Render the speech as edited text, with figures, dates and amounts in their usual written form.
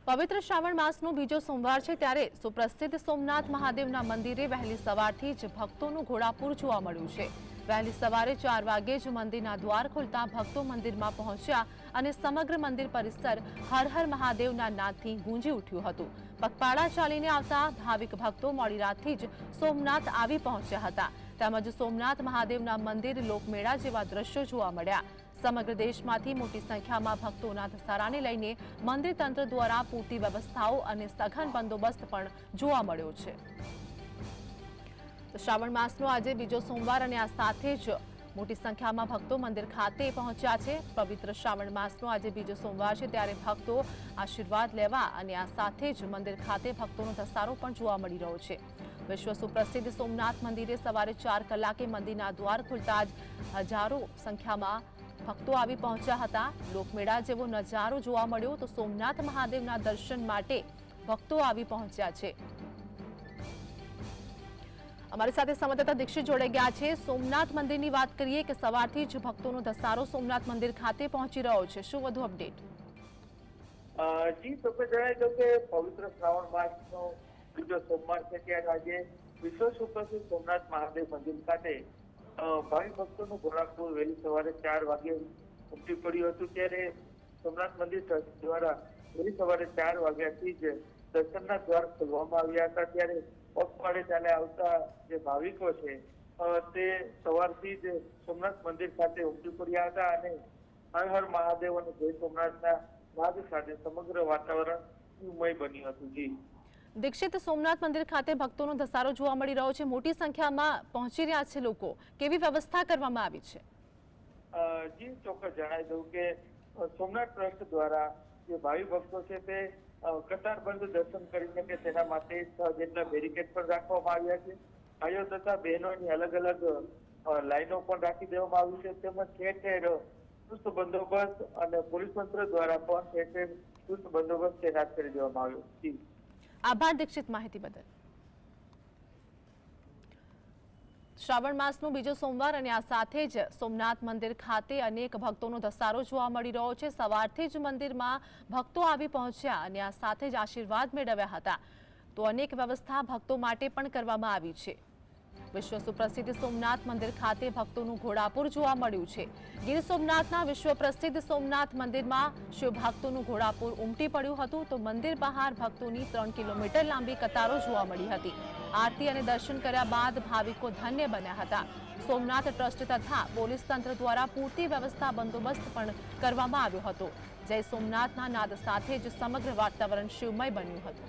પવિત્ર શ્રાવણ માસનો બીજો સોમવાર છે ત્યારે સુપ્રસિદ્ધ સોમનાથ મહાદેવના મંદિરે વહેલી સવારથી જ ભક્તોનું ઘોડાપૂર જોવા મળ્યું છે। વહેલી સવારે 4 વાગે જ મંદિરના દ્વાર ખુલતા ભક્તો મંદિરમાં પહોંચ્યા અને સમગ્ર મંદિર પરિસર હર હર મહાદેવના નાદથી ગુંજી ઉઠ્યું હતું। પગપાળા ચાલીને આવતા ભાવિક ભક્તો મોડી રાતથી જ સોમનાથ આવી પહોંચ્યા હતા। તેમજ સોમનાથ મહાદેવના મંદિર લોકમેળા જેવા દ્રશ્યો જોવા મળ્યા। સમગ્ર દેશમાંથી મોટી સંખ્યામાં ભક્તોના ધસારાને લઈને મંદિર તંત્ર દ્વારા પૂરતી વ્યવસ્થાઓ અને સઘન બંદોબસ્ત પણ જોવા મળ્યો છે। શ્રાવણ માસનો આજે બીજો સોમવાર અને આ સાથે જ મોટી સંખ્યામાં ભક્તો મંદિર ખાતે પહોંચ્યા છે। પવિત્ર શ્રાવણ માસનો આજે બીજો સોમવાર છે ત્યારે ભક્તો આશીર્વાદ લેવા અને આ સાથે જ મંદિર ખાતે ભક્તોનો ધસારો પણ જોવા મળી રહ્યો છે। વિશ્વ સુપ્રસિદ્ધ સોમનાથ મંદિરે સવારે 4 કલાકે મંદિરના દ્વાર ખુલતા જ હજારો સંખ્યામાં ભક્તો આવી પહોંચ્યા હતા। લોકમેળા જેવો નજારો જોવા મળ્યો તો સોમનાથ મહાદેવના દર્શન માટે ભક્તો આવી પહોંચ્યા છે। અમારી સાથે સંવાદદાતા દીક્ષિત જોડાઈ ગયા છે। સોમનાથ મંદિરની વાત કરીએ કે સવારથી જ ભક્તોનો ધસારો સોમનાથ મંદિર ખાતે પહોંચી રહ્યો છે, શું વધુ અપડેટ? જી તમને જણાવી દઉં કે પવિત્ર શ્રાવણ માસનો બીજો સોમવાર છે ત્યારે આજે વિશ્વ સુપ્રસિદ્ધ સોમનાથ મહાદેવ મંદિર ખાતે ભાવિ ભક્તોનું ઘોડાપૂર વહેલી સવારે 4 વાગે ઉમટી પડ્યું હતું। ત્યારે સોમનાથ મંદિર ટ્રસ્ટ દ્વારા વહેલી સવારે 4 વાગ્યાથી જ દર્શનના દ્વાર ખોલવામાં આવ્યા હતા। ત્યારે પગપાળે ચાલે આવતા જે ભાવિકો છે તે સવારથી જ સોમનાથ મંદિર ખાતે ઉમટી પડ્યા હતા અને હર હર મહાદેવ અને જય સોમનાથના નાદ સાથે સમગ્ર વાતાવરણ ઉમય બન્યું હતું। જી દીક્ષિત, સોમનાથ મંદિર ખાતે ભક્તોનો ધસારો જોવા મળી રહ્યો છે, મોટી સંખ્યામાં પહોંચી રહ્યા છે લોકો, કેવી વ્યવસ્થા કરવામાં આવી છે? જી ચોક્કસ જણાવી દઉં કે સોમનાથ ટ્રસ્ટ દ્વારા જે ભાવિ ભક્તો છે તે કતારબંધ દર્શન કરી શકે તેના માટે 6 જેટલા બેરિકેડ પણ રાખવામાં આવ્યા છે। ભાઈઓ તથા બહેનોની અલગ અલગ લાઈનો પણ રાખી દેવામાં આવી છે, તેમજ ઠેર ઠેર ચુસ્ત બંદોબસ્ત અને પોલીસ તંત્ર દ્વારા પણ ઠેર ઠેર ચુસ્ત બંદોબસ્ત તૈનાત કરી દેવામાં આવ્યો છે। આભાર દીક્ષિત માહિતી બદલ। શ્રાવણ માસનો બીજો સોમવાર અને આ સાથે જ સોમનાથ મંદિર ખાતે અનેક ભક્તોનો ધસારો જોવા મળી રહ્યો છે। સવારથી જ મંદિરમાં ભક્તો આવી પહોંચ્યા અને આ સાથે જ આશીર્વાદ મેળવ્યા હતા, તો અનેક વ્યવસ્થા ભક્તો માટે પણ કરવામાં આવી છે। વિશ્વ સુપ્રસિદ્ધ સોમનાથ મંદિર ખાતે ભક્તોનું ઘોડાપૂર જોવા મળ્યું છે। ગીર સોમનાથના વિશ્વ પ્રસિદ્ધ સોમનાથ મંદિરમાં શિવ ભક્તોનું ઘોડાપૂર ઉમટી પડ્યું હતું, તો મંદિર બહાર ભક્તોની 3 કિલોમીટર લાંબી કતારો જોવા મળી હતી। આરતી અને દર્શન કર્યા બાદ ભાવિકો ધન્ય બન્યા હતા। સોમનાથ ટ્રસ્ટ તથા પોલીસ તંત્ર દ્વારા પૂરતી વ્યવસ્થા બંદોબસ્ત પણ કરવામાં આવ્યો હતો। જય સોમનાથના નાદ સાથે જ સમગ્ર વાતાવરણ શિવમય બન્યું હતું।